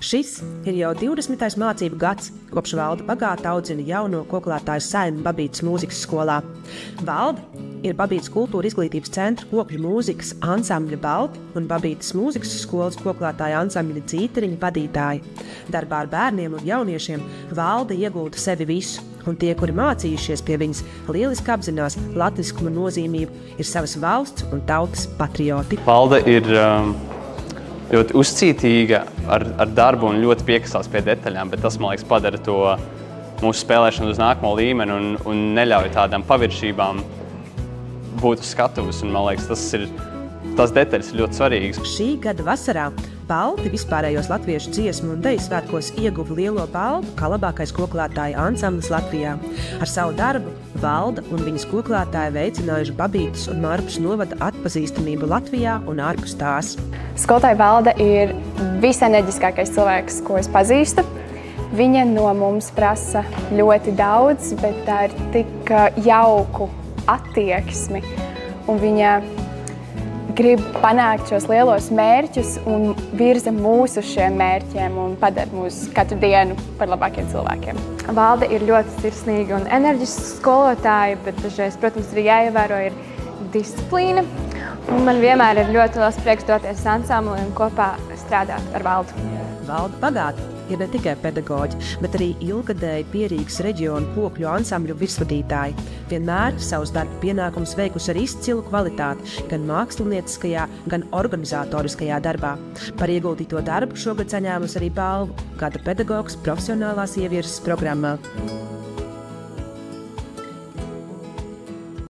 Šis ir jau 20. mācību gads, kopš Valda Bagāta audzina jauno koklētāju saimi Babītas mūzikas skolā. Valda ir Babītas kultūra izglītības centra kokļu mūzikas ansambļa Balti un Babītas mūzikas skolas koklētāja ansambļa Dzīteriņa vadītāja. Darbā ar bērniem un jauniešiem Valda iegulda sevi visu, un tie, kuri mācījušies pie viņas, lieliski apzinās latviskuma nozīmību, ir savas valsts un tautas patrioti. Valda ir ļoti uzcītīga ar darbu un ļoti piekasās pie detaļām, bet tas, man liekas, padara to mūsu spēlēšanu uz nākamo līmeni un neļauj tādām paviršībām būt uz skatuves. Un, man liekas, tās detaļas ir ļoti svarīgas. Šī gada vasarā Balti vispārējos latviešu dziesmu un deju svētkos ieguva lielo balvu kā labākais koklētāja ansamblis Latvijā. Ar savu darbu Valda un viņas koklētāji veicinājuši Babītas un Marpus novada atpazīstamību Latvijā un ārpus tās. Skolotāja Valda ir visenerģiskākais cilvēks, ko es pazīstu. Viņa no mums prasa ļoti daudz, bet tā ir tik jauku attieksmi. Un viņa grib panākt šos lielos mērķus un virza mūs uz šiem mērķiem un padara mūs katru dienu par labākiem cilvēkiem. Valda ir ļoti sirsnīga un enerģiska skolotāja, bet dažreiz, protams, arī jāievēro ir disciplīna. Un man vienmēr ir ļoti liels prieks doties ansambli un kopā strādāt ar Valdu. Valda Bagāta ir ne tikai pedagoģi, bet arī ilgadēji Pierīgas reģionu kokļu ansambļu virsvadītāji. Vienmēr savus darba pienākumus veikusi ar izcilu kvalitāti gan mākslinieciskajā, gan organizatoriskajā darbā. Par ieguldīto darbu šogad saņēmusi arī balvu Gada pedagogs profesionālās ievieses programmā.